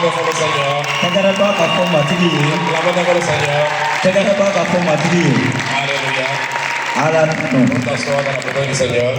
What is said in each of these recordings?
devant le Seigneur. Tegareba kafo matigi. Clamons devant le Seigneur. Tegareba kafo matigi. Alléluia. Ala no. On t'assoit dans la présence du Seigneur.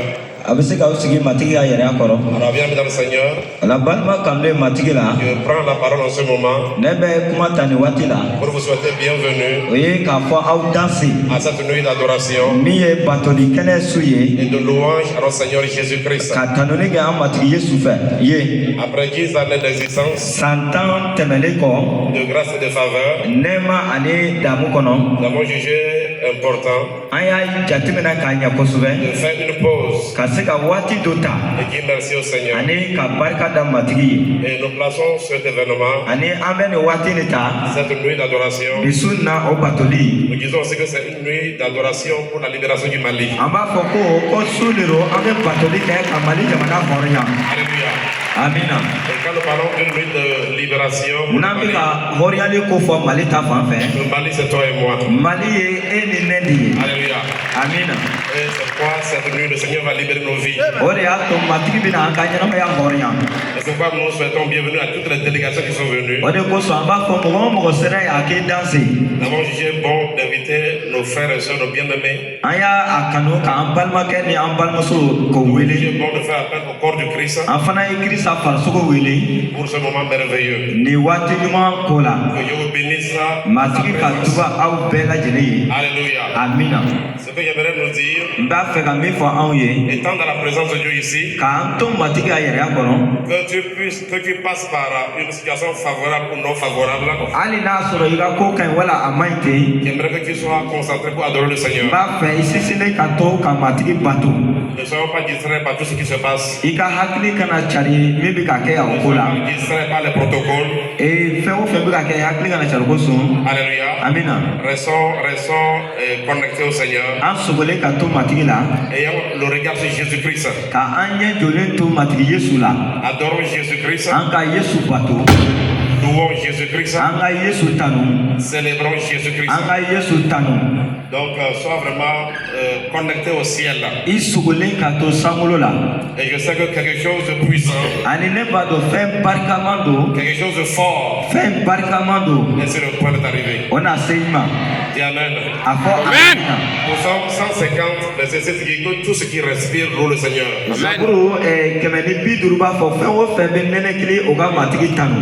Abisika usigi matigi ayere akoro. Alors viens dans le Seigneur. La balma kamle matigi la. Je prends la parole en ce moment Nebe kuma tani wati la. pour vous souhaiter bienvenue Oye kafo au dansi. à cette nuit d'adoration Miye batoli kene suye. et de louange à notre Seigneur Jésus-Christ. Katanoni ga matigi Yesu fe. Ye. Après 10 années d'existence, Santan temele ko. de grâce et de faveur, Nema ani damu kono. nous avons jugé important Aya jatimena kanya kosube. de faire une pause Kasika wati dota. et dire merci au Seigneur. Ani ka barka da matigi. Et nous plaçons cet événement, Ani amene wati nita. cette nuit d'adoration. Bisunna o batoli. Nous disons aussi que c'est une nuit d'adoration pour la libération du Mali. Amba foko ko suliro ame batoli ke kamali jamana horonya. Alléluia. Amina. Et quand nous parlons d'une nuit de libération, pour le Nambi Mali, ka horiali ko fo mali ta fanfɛ. le Mali c'est toi et moi. Mali ye e ni ne de ye. Alléluia. Amina. Et c'est pourquoi cette nuit le Seigneur va libérer nos vies. O de y'a to matigi bɛna an ka ɲɛnamaya hɔrɔnya. Et c'est pourquoi nous souhaitons bienvenue à toutes les délégations qui sont venues. O de kosɔn an b'a fɔ mɔgɔ o mɔgɔ sera yan a k'i danse. Nous avons jugé bon d'inviter nos frères et sœurs, nos bien-aimés. An y'a a kanu k'an balimakɛ ni an balimaso k'o Nous avons wele. jugé bon de faire appel au corps du Christ An fana ye kirisa farisogo wele. pour ce moment merveilleux. Nin waati ɲuman ko la. Que Dieu vous bénisse. Matigi ka tuba aw bɛɛ lajɛlen ye. Alléluia. Amina. Ce que j'aimerais nous dire, N b'a fɛ ka min fɔ anw ye. étant dans la présence de Dieu ici, K'an to matigi a yɛrɛ kɔnɔ. que tu passes par une situation favorable ou non favorable, Hali n'a sɔrɔ i ka ko ka ɲi wala a man ɲi ten. j'aimerais que tu sois concentré pour adorer le N Seigneur. b'a fɛ i sinsinnen ka to ka matigi bato. Ne soyons pas distraits par tout ce qui se passe. I ka hakili kana cari min bɛ ka kɛ yan Ne o ko soyons la. pas distraits par les protocoles. Fɛn o fɛn bɛ ka kɛ hakili kana cari ko sɔn. Alléluia. Amina. Restons connectés au Seigneur. An sogolen ka to matigi la. Ayons le regard sur Jésus-Christ. Ka an ɲɛ jɔlen to matigi Yesu la. Adorons Jésus-Christ. An ka Yesu bato. Louons Jésus-Christ. An ka Yesu tanu. Célébrons Jésus-Christ. An ka Yesu tanu. Donc, sois vraiment connecté au ciel. I sogolen ka to sankolo la. Et je sais que quelque chose de puissant, Ani ne b'a dɔn fɛn barikaman don. quelque chose de fort Fɛn barikaman don. est sur le point d'arriver. O na se i ma. Dis Amen. A fɔ amina. Nous sommes 150, verset 7 qui dit que tout ce qui respire loue le Seigneur. Saburu kɛmɛ ni bi duuru b'a fɔ fɛn o fɛn bɛ nɛnɛkili o ka matigi tanu.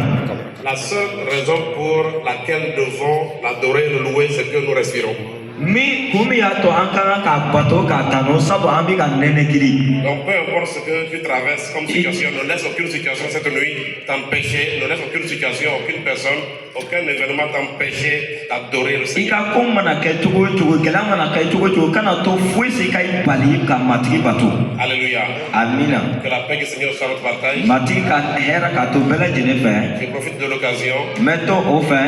La seule raison pour laquelle nous devons l'adorer et le louer, c'est que nous respirons. Min kun min y'a to an ka kan k'a bato k'a tanu sabu an bɛ ka nɛnɛkili. Donc peu importe ce que tu traverses comme situation, ne laisse aucune situation cette nuit t'empêcher, ne laisse aucune situation, aucune personne, aucun événement t'empêcher d'adorer le I Seigneur. ka ko mana kɛ cogo o cogo gɛlɛya mana kɛ cogo o cogo kana to foyi si ka i bali ka matigi bato. Alléluia. Amina. Que la paix du Seigneur soit notre partage. Matigi ka hɛrɛ k'a to bɛɛ lajɛlen fɛ. Je profite de l'occasion N bɛ to o fɛ.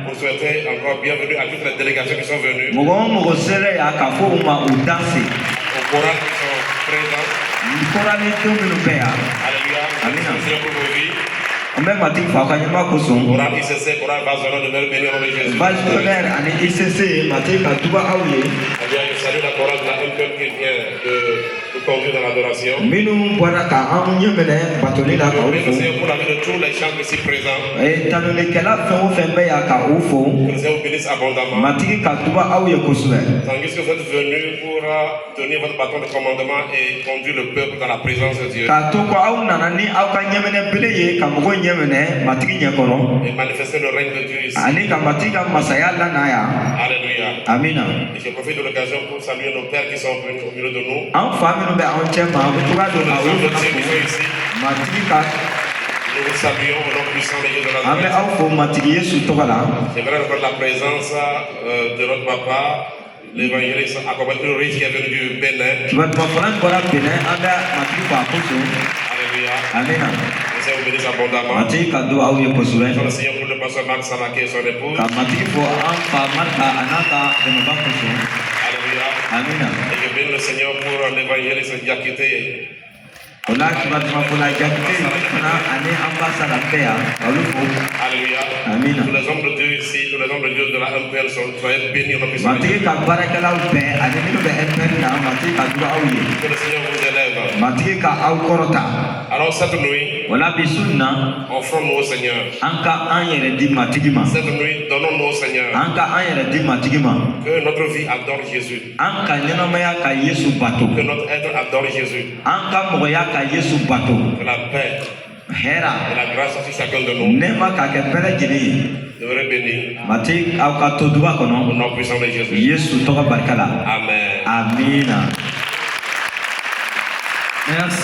pour souhaiter encore bienvenue à toutes les délégations qui sont venues, Mɔgɔ o mɔgɔ sera yan k'a fɔ u ma u danse. aux chorales qui sont présents. N fɔra ni denw minnu bɛ yan. Alléluia. Amen. Merci pour vos vies. An bɛ matigi fɔ a ka ɲɛma kosɔn. Chorale ICC, chorale Bazono, de leur bénir au nom de Jésus. Base tonnerre ani ICC matigi ka tuba aw ye. Eh bien, je salue la chorale de la MPM qui vient de nous conduire dans l'adoration. Minnu bɔra ka an ɲɛ minɛ batoli la Je k'aw prie le fo. Seigneur pour la vie de tous les chants ici présents. Tanulikɛla fɛn o fɛn bɛ yan ka u fo. Que le Seigneur vous bénisse abondamment. Matigi ka tuba aw ye kosɛbɛ. Tandis que vous êtes venus pour tenir votre bâton de commandement et conduire le peuple dans la présence de Dieu. K'a to ko aw nana ni aw ka ɲɛminɛ bele ye ka mɔgɔw ɲɛminɛ matigi ɲɛkɔrɔ. Et manifester le règne de Dieu ici. Ani ka matigi ka masaya lana yan. Alléluia. Amina. Et je profite de l'occasion pour saluer nos pères qui sont venus au milieu de nous. An fa minnu bɛ anw cɛ ma u bɛ cogoya dɔ la Les olu hommes de fana Dieu qui fo. sont ici. Matigi ka Nous vous saluons au nom puissant de Dieu de an bɛ la aw fo matigi Yesu tɔgɔ la. J'aimerais reconnaître la présence de notre papa, l'évangéliste accompagné riche qui est venu du Bénin. Tubatuma fana bɔra Benin an bɛ matigi fo a kosɔn. Alléluia. Amina. Le Seigneur vous bénisse abondamment. Matigi ka do aw ye kosɛbɛ. Je le Seigneur pour le pasteur Marc Samake et son épouse. Ka matigi fo an fa Marika a n'a ka dɛmɛba kosɔn. Alléluia. Amina. Et je bénis le Seigneur pour l'évangéliste Diakité. O la tubatuma fo la jakite fana ani an b'a sara bɛɛ yan olu fo. Alléluia. Amina. Tous les hommes de Dieu ici, tous les hommes de Dieu de la MPL sont soyez bénis au nom puissant de Dieu. Matigi ka baarakɛlaw bɛɛ ani minnu bɛ MPN na matigi ka do aw ye. Que le Seigneur vous élève. matigi ka aw kɔrɔta. Alors cette nuit, Wala bi su na offrons-nous au Seigneur. an ka an yɛrɛ di matigi ma. Cette nuit, donnons-nous au Seigneur. An ka an yɛrɛ di matigi ma. Que notre vie adore Jésus. An ka ɲɛnamaya ka Yesu bato. Que notre être adore Jésus. An ka mɔgɔya ka Yesu bato. Que la paix Hɛra et la grâce sur chacun de nous. nɛɛma ka kɛ bɛɛ lajɛlen ye. Demeurez bénis Matigi aw ka to duba au kɔnɔ. nom puissant de Jésus. Yesu tɔgɔ barika la. Amen. Amina. Merci.